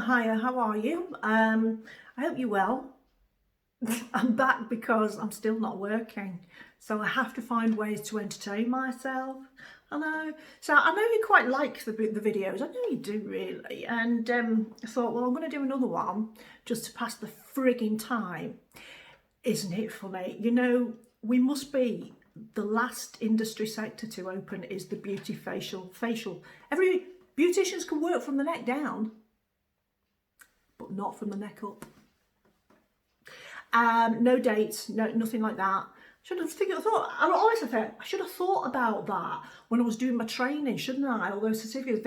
Hiya, how are you? I hope you're well. I'm back because I'm still not working, so I have to find ways to entertain myself. I know. So I know you quite like the videos. I know you do really, and I thought, well, I'm going to do another one just to pass the frigging time. Isn't it funny? You know, we must be the last industry sector to open is the beauty facial. Every beauticians can work from the neck down, but not from the neck up. No dates, nothing like that. I always thought I should have thought about that when I was doing my training, shouldn't I? All those certificates.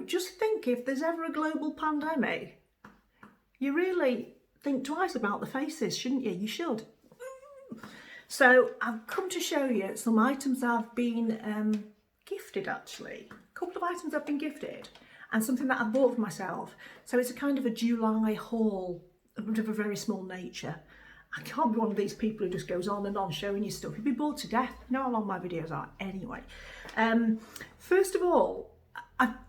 Just think if there's ever a global pandemic, you really think twice about the faces, shouldn't you? You should. So I've come to show you some items I've been gifted, actually. A couple of items I've been gifted and something that I bought for myself. So it's a kind of a July haul of a very small nature. I can't be one of these people who just goes on and on showing you stuff. You'd be bored to death. You know how long my videos are anyway. First of all,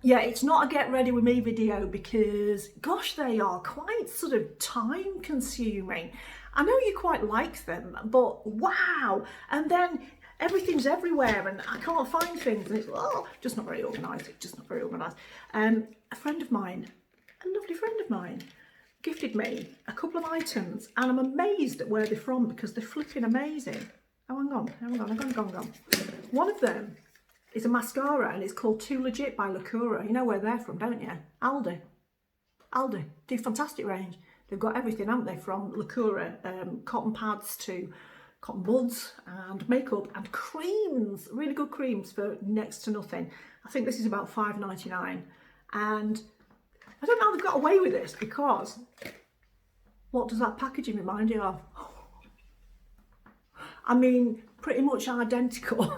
it's not a get ready with me video because, gosh, they are quite sort of time consuming. I know you quite like them, but wow. And then everything's everywhere and I can't find things and it's just not very organised. It's just not very organised. A friend of mine, a lovely friend of mine, gifted me a couple of items and I'm amazed at where they're from because they're flipping amazing. Oh, hang on. One of them is a mascara and it's called Too Legit by Lacura. You know where they're from, don't you? Aldi. Do fantastic range. They've got everything, haven't they, from Lacura, cotton pads to cotton buds and makeup and creams, really good creams for next to nothing. I think this is about $5.99 and I don't know how they've got away with this because what does that packaging remind you of? I mean, pretty much identical.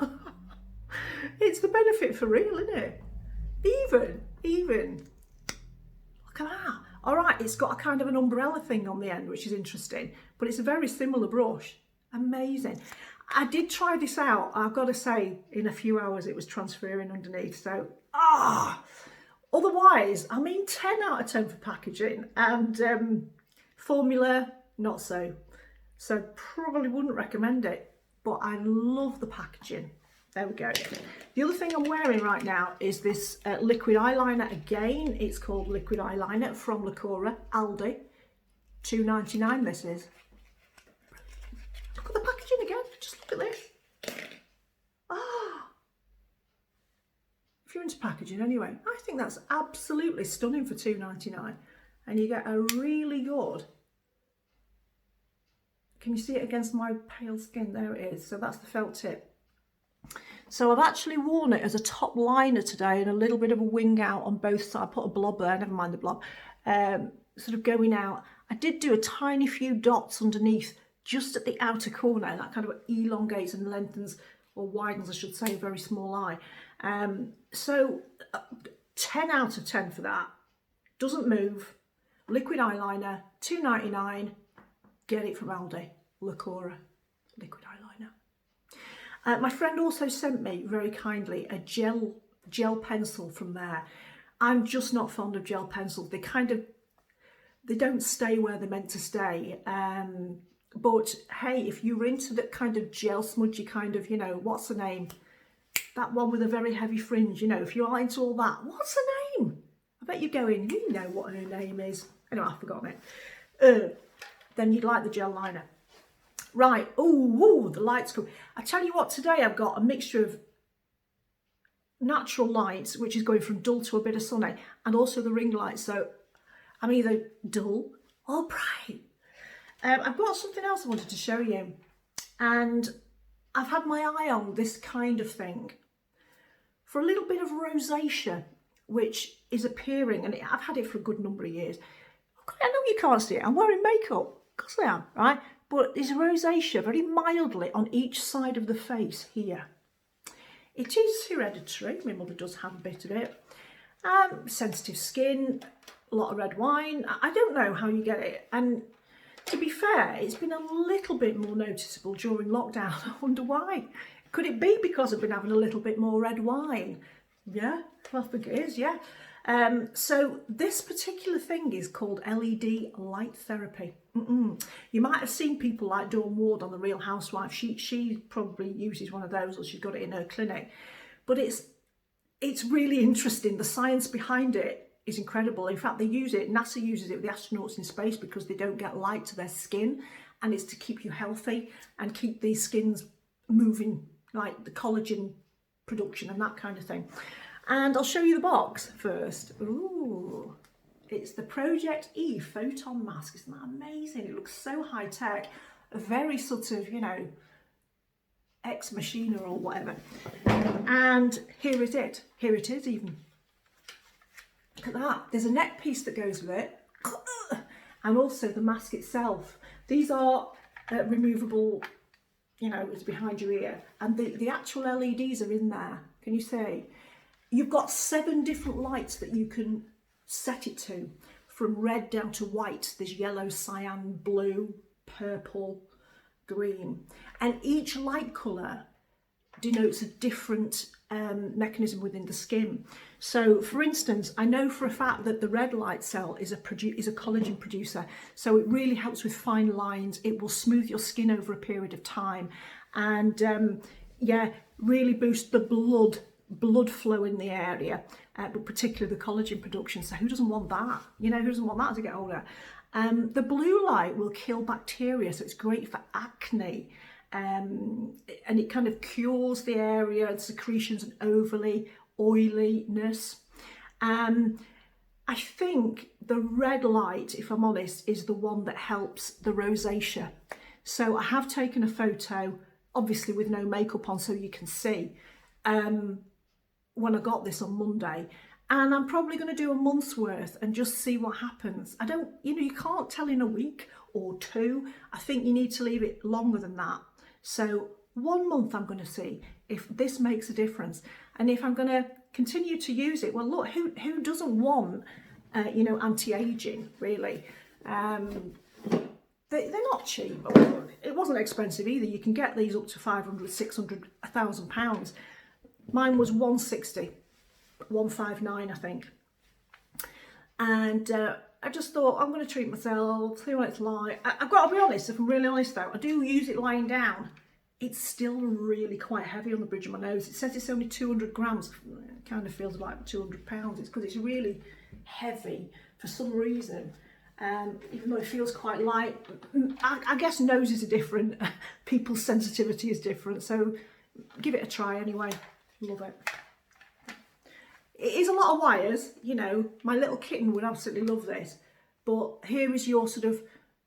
It's the benefit for real, isn't it? Even. Look at that. All right, it's got a kind of an umbrella thing on the end, which is interesting, but it's a very similar brush. Amazing. I did try this out. I've got to say, in a few hours, it was transferring underneath. So, otherwise, I mean, 10 out of 10 for packaging and formula, not so. So probably wouldn't recommend it, but I love the packaging. There we go. The other thing I'm wearing right now is this liquid eyeliner again. It's called Liquid Eyeliner from Lacura, Aldi. $2.99 this is. Look at the packaging again. Just look at this. If you're into packaging anyway, I think that's absolutely stunning for $2.99. And you get a really good... Can you see it against my pale skin? There it is. So that's the felt tip. So I've actually worn it as a top liner today and a little bit of a wing out on both sides. I put a blob there, never mind the blob, sort of going out. I did do a tiny few dots underneath just at the outer corner. That kind of elongates and lengthens, or widens I should say, a very small eye. So 10 out of 10 for that. Doesn't move. Liquid eyeliner, $2.99. Get it from Aldi, Lacura, liquid eyeliner. My friend also sent me, very kindly, a gel pencil from there. I'm just not fond of gel pencils. They don't stay where they're meant to stay. But hey, if you're into that kind of gel smudgy kind of, what's the name? That one with a very heavy fringe, if you are into all that, what's her name? I bet you're going, you know what her name is. Anyway, I've forgotten it. Then you'd like the gel liner. Right, the light's cool. I tell you what, today I've got a mixture of natural lights, which is going from dull to a bit of sunny, and also the ring light. So I'm either dull or bright. I've got something else I wanted to show you. And I've had my eye on this kind of thing for a little bit of rosacea, which is appearing, and I've had it for a good number of years. I know you can't see it. I'm wearing makeup. Of course I am, right? But there's rosacea very mildly on each side of the face here. It is hereditary. My mother does have a bit of it. Sensitive skin, a lot of red wine. I don't know how you get it. And to be fair, it's been a little bit more noticeable during lockdown. I wonder why. Could it be because I've been having a little bit more red wine? Yeah, well, I think it is, yeah. So this particular thing is called LED light therapy. You might have seen people like Dawn Ward on The Real Housewife. She probably uses one of those, or she's got it in her clinic. But it's really interesting. The science behind it is incredible. In fact, they use it, NASA uses it with the astronauts in space because they don't get light to their skin, and it's to keep you healthy and keep these skins moving, like the collagen production and that kind of thing. And I'll show you the box first. Ooh, it's the Project E photon mask. Isn't that amazing? It looks so high tech, a very sort of, you know, ex machina or whatever. And here is it. Here it is even. Look at that. There's a neck piece that goes with it. And also the mask itself. These are removable, you know, it's behind your ear. And the actual LEDs are in there. Can you see? You've got 7 different lights that you can set it to. From red down to white. There's yellow, cyan, blue, purple, green. And each light colour denotes a different mechanism within the skin. So for instance, I know for a fact that the red light cell is a collagen producer, so it really helps with fine lines. It will smooth your skin over a period of time, and yeah, really boost the blood flow in the area, but particularly the collagen production. So who doesn't want that? You know, who doesn't want that as you get older? The blue light will kill bacteria, so it's great for acne. And it kind of cures the area and secretions and overly oiliness. I think the red light, if I'm honest, is the one that helps the rosacea. So I have taken a photo, obviously with no makeup on, so you can see when I got this on Monday. And I'm probably going to do a month's worth and just see what happens. I don't, you know, you can't tell in a week or 2. I think you need to leave it longer than that. So 1 month I'm going to see if this makes a difference. And if I'm going to continue to use it, well, look, who doesn't want, you know, anti-aging, really? They're not cheap. It wasn't expensive either. You can get these up to 500, 600, £1,000. Mine was 160, 159, I think. And I just thought, I'm going to treat myself, see what it's like. I've got to be honest, if I'm really honest though, I do use it lying down. It's still really quite heavy on the bridge of my nose. It says it's only 200 grams. It kind of feels like 200 pounds. It's because it's really heavy for some reason. Even though it feels quite light. I guess noses are different. People's sensitivity is different. So give it a try anyway. Love it. It is a lot of wires, you know, my little kitten would absolutely love this, but here is your sort of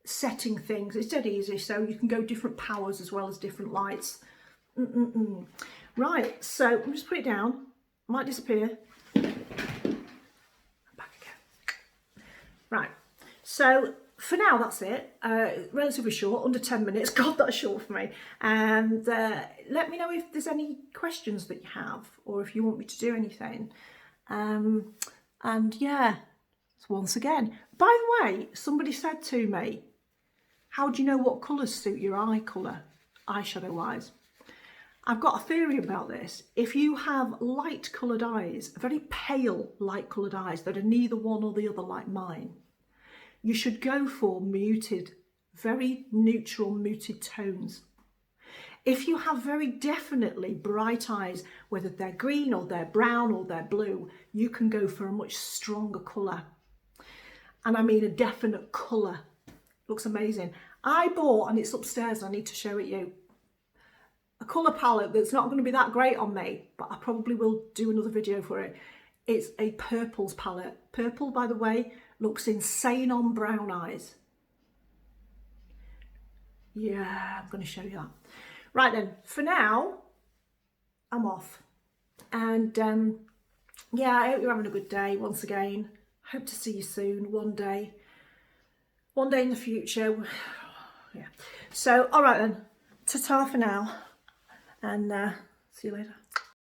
setting things. It's dead easy, so you can go different powers as well as different lights. Right, so let me just put it down, might disappear. Back again. Right, so for now that's it. Relatively short, under 10 minutes. God, that's short for me. And let me know if there's any questions that you have, or if you want me to do anything. And yeah, so once again, by the way, somebody said to me, how do you know what colours suit your eye colour, eyeshadow wise? I've got a theory about this. If you have light coloured eyes, very pale light coloured eyes that are neither one or the other like mine, you should go for muted, very neutral muted tones. If you have very definitely bright eyes, whether they're green or they're brown or they're blue, you can go for a much stronger colour. And I mean a definite colour. Looks amazing. I bought, and it's upstairs, I need to show it you, a colour palette that's not going to be that great on me, but I probably will do another video for it. It's a purples palette. Purple, by the way, looks insane on brown eyes. Yeah, I'm going to show you that. Right then, for now, I'm off. And yeah, I hope you're having a good day once again. Hope to see you soon, one day in the future. Yeah. So, all right then, ta-ta for now. And see you later.